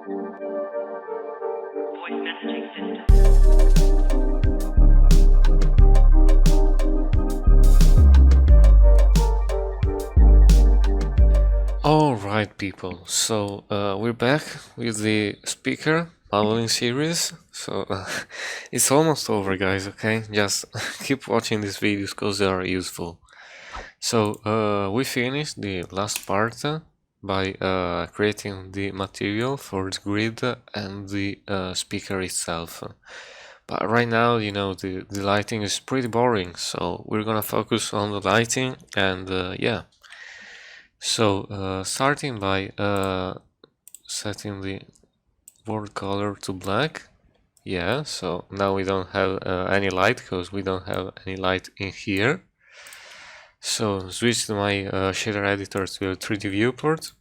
Voice messaging system. Alright people, so we're back with the speaker modeling series. So it's almost over guys, okay? Just keep watching these videos because they are useful. So we finished the last part by creating the material for the grid and the speaker itself. But right now, you know, the lighting is pretty boring, so we're gonna focus on the lighting and yeah. So starting by setting the world color to black. Yeah, so now we don't have any light because we don't have any light in here. So switch to my shader editor to a 3D viewport,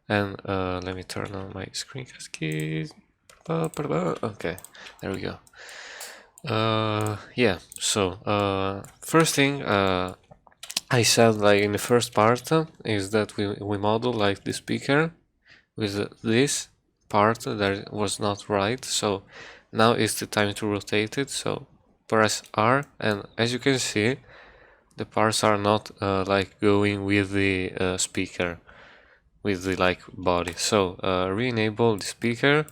and let me turn on my screen cascade. Okay, there we go. Yeah, so first thing I said like in the first part is that we model like the speaker with this part that was not right, so now is the time to rotate it. So press R, and as you can see the parts are not like going with the speaker, with the like body. So re-enable the speaker,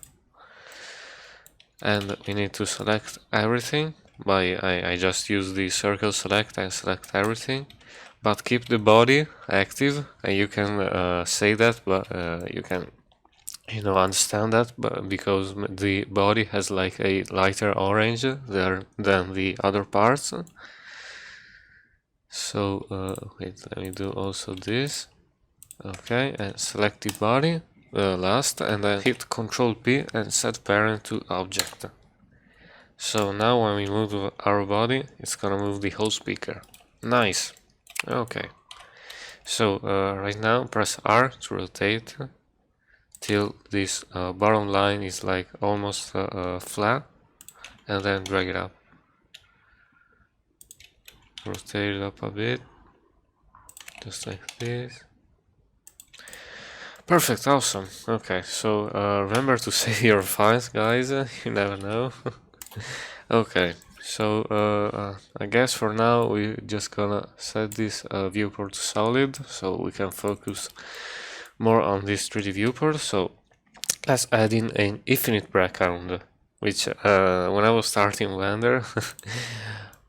and we need to select everything by I just use the circle select and select everything, but keep the body active. And you can say that, but you can, you know, understand that, but because the body has like a lighter orange there than the other parts. So wait, let me do also this. Okay, and select the body last, and then hit Ctrl P and set parent to object. So now when we move our body, it's gonna move the whole speaker. Nice. Okay. So right now press R to rotate till this bottom line is like almost flat, and then drag it up. Rotate it up a bit, just like this. Perfect, awesome. Okay, so remember to save your files, guys. You never know. Okay, so I guess for now we're just gonna set this viewport to solid so we can focus more on this 3D viewport. So let's add in an infinite background, which when I was starting Blender,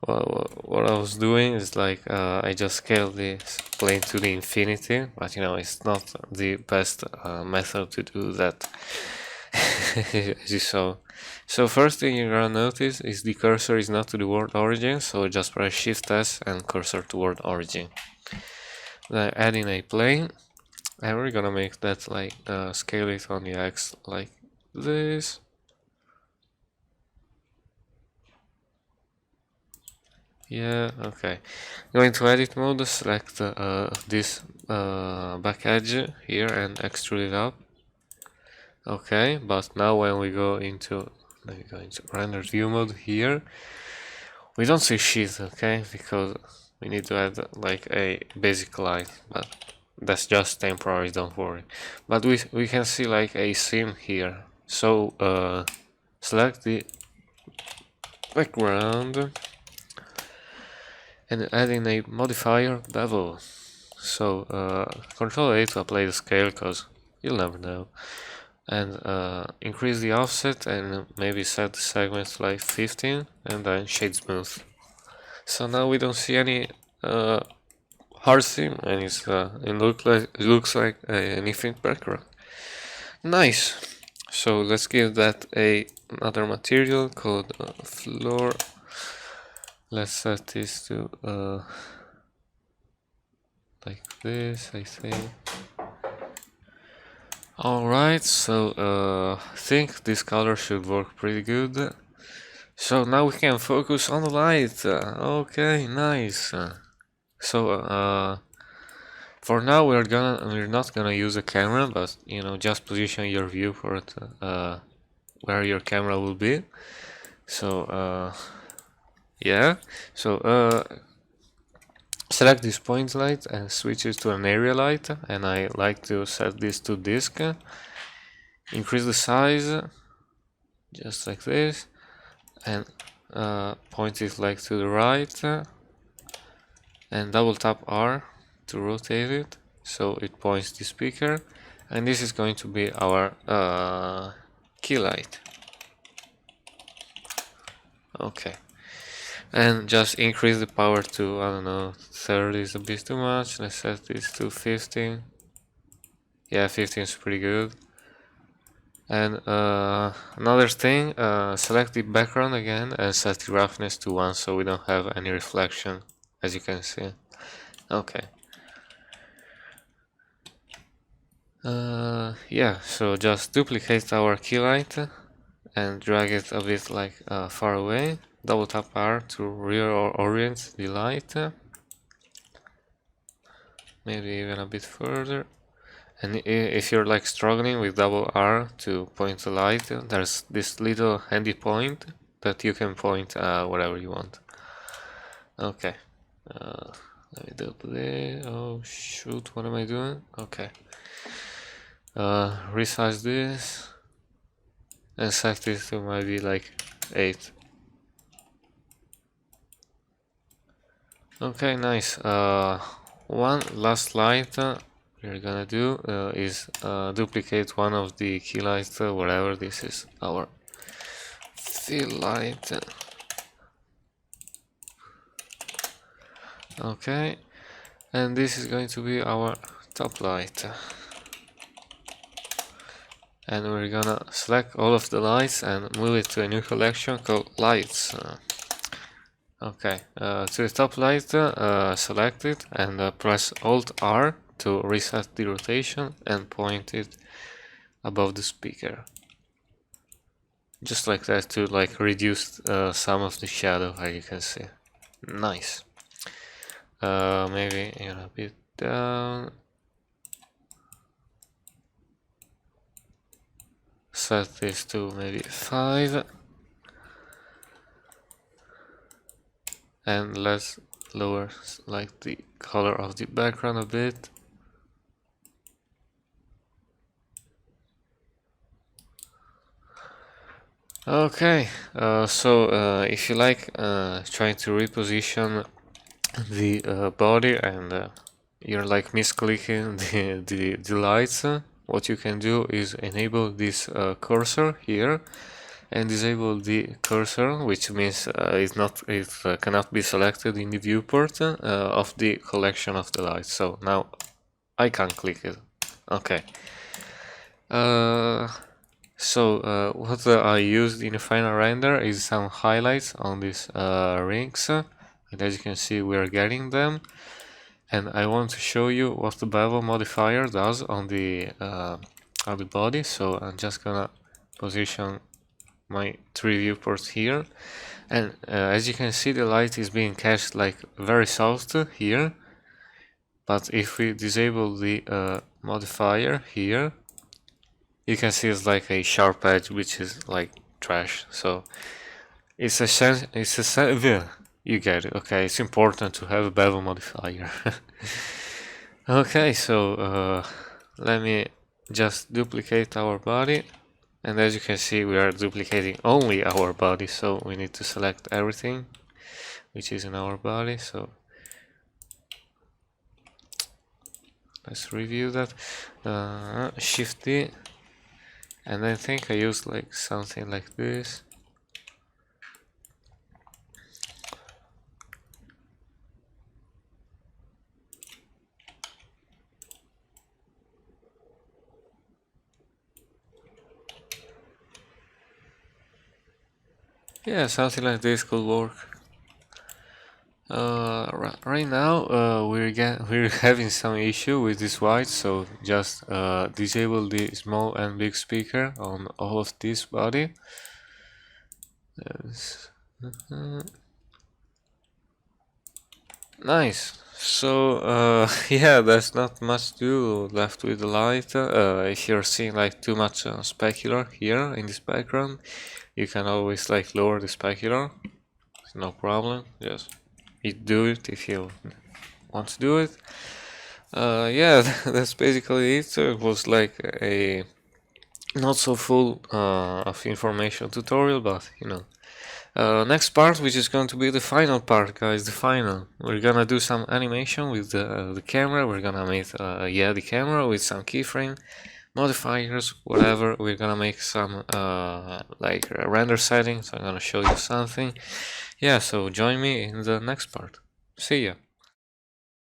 what I was doing is like I just scaled this plane to the infinity, but you know, it's not the best method to do that, as you saw. So first thing you're gonna notice is the cursor is not to the world origin, so just press Shift S and cursor to world origin. Then add in a plane, and we're gonna make that like scale it on the X like this. Yeah, okay. Going to edit mode, select this back edge here and extrude it up. Okay, but now when we go into, let me go into render view mode here, we don't see shit, okay, because we need to add like a basic light, but that's just temporary, don't worry. But we can see like a seam here, so select the background and add in a modifier bevel. So Control A to apply the scale, because you'll never know, and increase the offset and maybe set the segment to like 15 and then shade smooth. So now we don't see any hard seam, and it looks like an infinite background. Nice. So let's give that another material called floor. Let's set this to like this, I think. Alright, so I think this color should work pretty good. So now we can focus on the light. Okay, nice. So for now we're not gonna use a camera, but you know, just position your viewport where your camera will be. So yeah, so select this point light and switch it to an area light, and I like to set this to disk. increase the size just like this, and point it like to the right, and double tap R to rotate it so it points the speaker, and this is going to be our key light. Okay, and just increase the power to, I don't know, 30 is a bit too much. Let's set this to 15. Yeah, 15 is pretty good. And another thing, select the background again and set the roughness to 1 so we don't have any reflection, as you can see. Okay. Yeah, so just duplicate our key light and drag it a bit like far away. Double tap R to rear or orient the light. Maybe even a bit further. And if you're like struggling with double R to point the light, there's this little handy point that you can point wherever you want. Okay. Let me do this. Oh shoot, what am I doing? Okay. Resize this and set this to maybe like 8. Okay, nice. One last light we're gonna do is duplicate one of the key lights wherever this is our fill light. Okay, and this is going to be our top light. And we're gonna select all of the lights and move it to a new collection called lights. Okay, to the top light, select it and press Alt R to reset the rotation and point it above the speaker. Just like that to like reduce some of the shadow, as you can see. Nice. Maybe even a bit down. Set this to maybe 5. And let's lower like the color of the background a bit. Okay, so if you like trying to reposition the body and you're like misclicking the lights, what you can do is enable this cursor here and disable the cursor, which means it cannot be selected in the viewport of the collection of the lights. So now I can't click it. Okay. What I used in the final render is some highlights on these rings, and as you can see we are getting them. And I want to show you what the bevel modifier does on the body. So I'm just gonna position my 3 viewports here, and as you can see the light is being cached like very soft here, but if we disable the modifier here, you can see it's like a sharp edge, which is like trash. So it's you get it. Okay, it's important to have a bevel modifier. Okay, so let me just duplicate our body, and as you can see we are duplicating only our body, so we need to select everything which is in our body. So let's review that. Shift D, and I think I used like something like this. Yeah, something like this could work. Right now we're having some issue with this white, so just disable the small and big speaker on all of this body. Yes. Nice. So yeah, there's not much to do left with the light. If you're seeing like too much specular here in this background, you can always like lower the specular. No problem. Just do it if you want to do it. Yeah, that's basically it. So it was like a not so full of information tutorial, but you know. Next part, which is going to be the final part, guys, the final. We're gonna do some animation with the camera. We're gonna make the camera with some keyframe modifiers, whatever. We're gonna make some like render settings. I'm gonna show you something. Yeah, so join me in the next part. See ya.